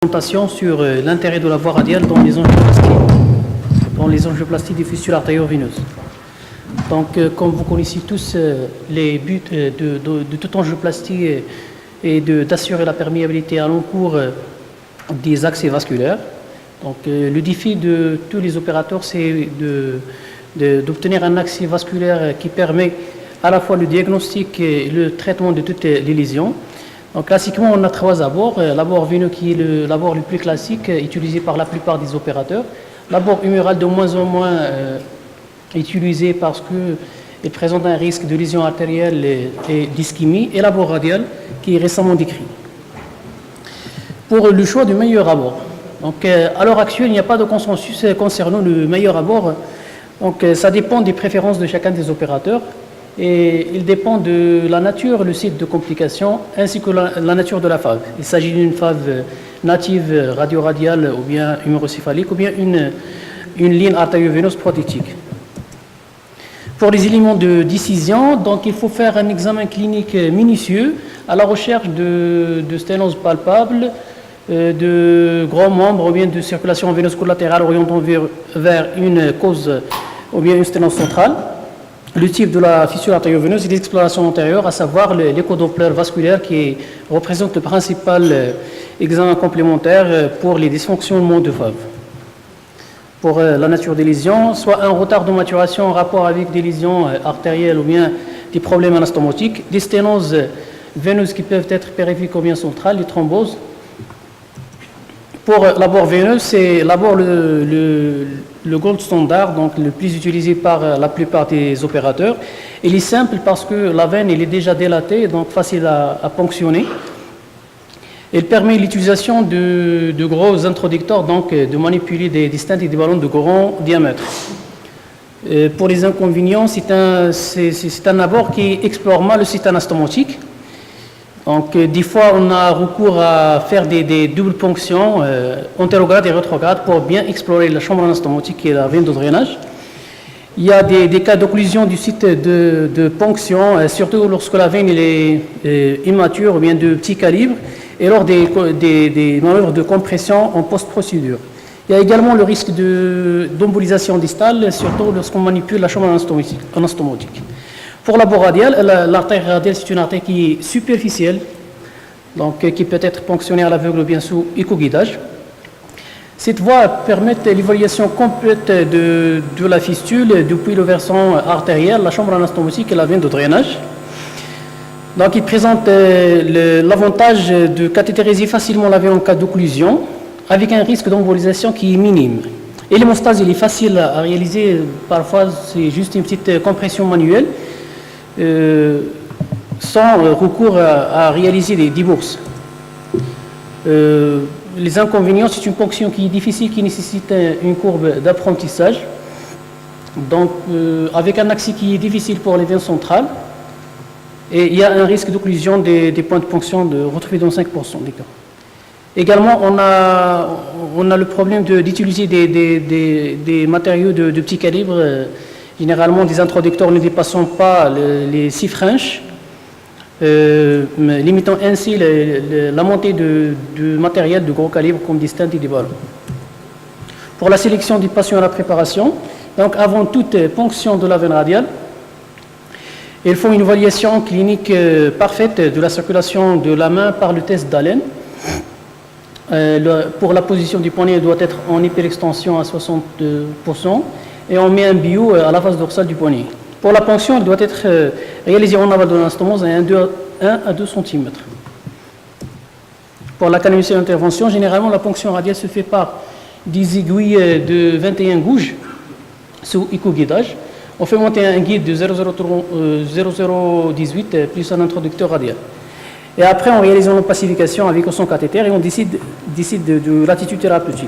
Présentation sur l'intérêt de la voie radiale dans les angioplasties des fistules artério-veineuses. Donc, comme vous connaissez tous, les buts de toute angioplastie est d'assurer la perméabilité à long cours des axes vasculaires. Donc, le défi de tous les opérateurs, c'est d'obtenir un axe vasculaire qui permet à la fois le diagnostic et le traitement de toutes les lésions. Donc, classiquement, on a trois abords. L'abord veineux qui est l'abord le plus classique, utilisé par la plupart des opérateurs. L'abord huméral de moins en moins utilisé parce qu'il présente un risque de lésion artérielle et d'ischémie. Et l'abord radial qui est récemment décrit. Pour le choix du meilleur abord. Donc, à l'heure actuelle, il n'y a pas de consensus concernant le meilleur abord. Donc, ça dépend des préférences de chacun des opérateurs. Et il dépend de la nature, le site de complication, ainsi que la nature de la FAV. Il s'agit d'une FAV native radio-radiale ou bien humérocéphalique ou bien une ligne artério-veineuse prothétique. Pour les éléments de décision, donc il faut faire un examen clinique minutieux à la recherche de sténose palpable, de grands membres ou bien de circulation veineuse collatérale orientant vers une cause ou bien une sténose centrale. Le type de la fissure artério-veineuse et l'exploration antérieure, à savoir l'échodoppler vasculaire qui représente le principal examen complémentaire pour les dysfonctionnements de FAV. Pour la nature des lésions, soit un retard de maturation en rapport avec des lésions artérielles ou bien des problèmes anastomotiques, des sténoses veineuses qui peuvent être périphériques ou bien centrales, des thromboses. Pour l'abord veineux, c'est l'abord le gold standard, donc le plus utilisé par la plupart des opérateurs. Il est simple parce que la veine elle est déjà dilatée, donc facile à ponctionner. Il permet l'utilisation de gros introducteurs, donc de manipuler des stents et des ballons de grand diamètre. Pour les inconvénients, c'est un abord qui explore mal le site anastomotique. Donc, des fois, on a recours à faire des doubles ponctions, antérograde et rétrograde, pour bien explorer la chambre anastomotique et la veine de drainage. Il y a des cas d'occlusion du site de ponction, surtout lorsque la veine est immature ou bien de petit calibre, et lors des manœuvres de compression en post-procédure. Il y a également le risque d'embolisation distale, surtout lorsqu'on manipule la chambre anastomotique. Pour l'abord radial, l'artère radiale, c'est une artère qui est superficielle, donc qui peut être ponctionnée à l'aveugle ou bien sous éco-guidage. Cette voie permet l'évaluation complète de la fistule depuis le versant artériel, la chambre anastomotique et la veine de drainage. Donc, il présente l'avantage de cathétériser facilement la veine en cas d'occlusion, avec un risque d'embolisation qui est minime. Et l'hémostase, il est facile à réaliser, parfois c'est juste une petite compression manuelle, sans recours à réaliser des bourses. Les inconvénients, c'est une ponction qui est difficile, qui nécessite une courbe d'apprentissage, donc avec un axe qui est difficile pour les veines centrales, et il y a un risque d'occlusion des points de ponction retrouvé dans 5% des cas. Également, on a le problème d'utiliser des matériaux de petit calibre, généralement des introducteurs ne dépassant pas les 6 French, limitant ainsi la montée de matériel de gros calibre comme des stents et des ballons. Pour la sélection des patients à la préparation, donc avant toute ponction de la veine radiale, il faut une évaluation clinique parfaite de la circulation de la main par le test d'Allen. Pour la position du poignet, elle doit être en hyperextension à 60%. Et on met un bio à la face dorsale du poignet. Pour la ponction, elle doit être réalisée en aval de l'anastomose à 1 à 2 cm. Pour la canalisation d'intervention, généralement, la ponction radiale se fait par des aiguilles de 21 gouges sous éco-guidage. On fait monter un guide de 0,018 plus un introducteur radial. Et après, on réalise une pacification avec son cathéter et on décide de l'attitude thérapeutique.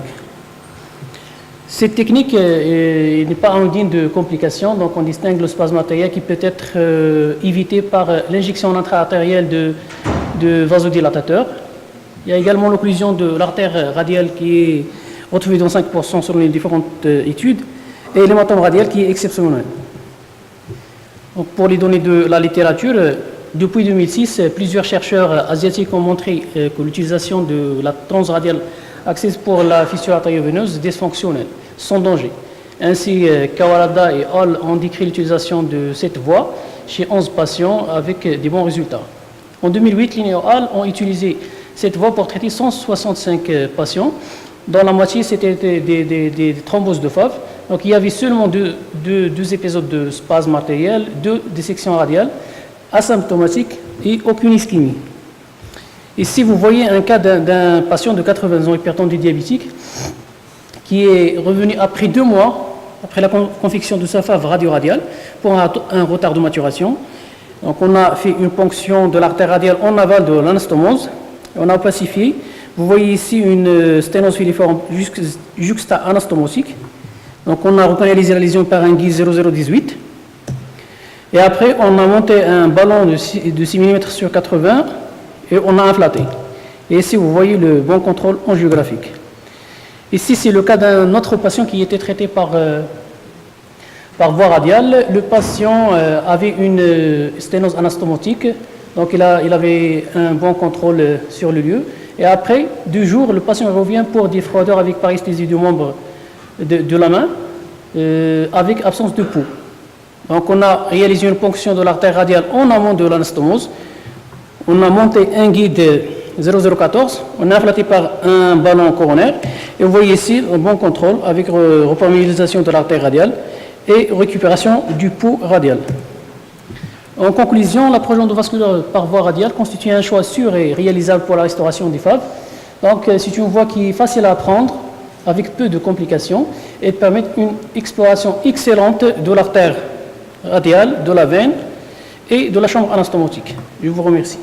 Cette technique n'est pas indigne de complications, donc on distingue le spasme artériel qui peut être évité par l'injection intra-artérielle de vasodilatateurs. Il y a également l'occlusion de l'artère radiale qui est retrouvée dans 5% selon les différentes études, et l'hématome radial qui est exceptionnel. Donc pour les données de la littérature, depuis 2006, plusieurs chercheurs asiatiques ont montré que l'utilisation de la transradiale accès pour la fistule artério-veineuse dysfonctionnelle, sans danger. Ainsi, Kawalada et Hall ont décrit l'utilisation de cette voie chez 11 patients avec des bons résultats. En 2008, Linneo et Hall ont utilisé cette voie pour traiter 165 patients. Dans la moitié, c'était des thromboses de FAV. Donc, il y avait seulement deux épisodes de spasme artériel, 2 dissections radiales, asymptomatiques et aucune ischémie. Ici, vous voyez un cas d'un patient de 80 ans hypertendu diabétique qui est revenu après 2 mois, après la confection de sa FAV radio-radiale, pour un retard de maturation. Donc, on a fait une ponction de l'artère radiale en aval de l'anastomose. On a opacifié. Vous voyez ici une sténose filiforme juxta-anastomosique. Donc, on a recanalisé la lésion par un guise 0018. Et après, on a monté un ballon de 6 mm sur 80 et on a inflaté. Et ici, vous voyez le bon contrôle angiographique. Ici, c'est le cas d'un autre patient qui était traité par voie radiale. Le patient avait une sténose anastomotique, donc il avait un bon contrôle sur le lieu. Et après 2 jours, le patient revient pour des froideurs avec paresthésie du membre de la main, avec absence de pouls. Donc on a réalisé une ponction de l'artère radiale en amont de l'anastomose. On a monté un guide 0014, on a inflaté par un ballon coronaire. Et vous voyez ici un bon contrôle avec reperméabilisation de l'artère radiale et récupération du pouls radial. En conclusion, la projection endovasculaire par voie radiale constitue un choix sûr et réalisable pour la restauration des FAV. Donc c'est une voie qui est facile à apprendre, avec peu de complications, et permet une exploration excellente de l'artère radiale, de la veine et de la chambre anastomotique. Je vous remercie.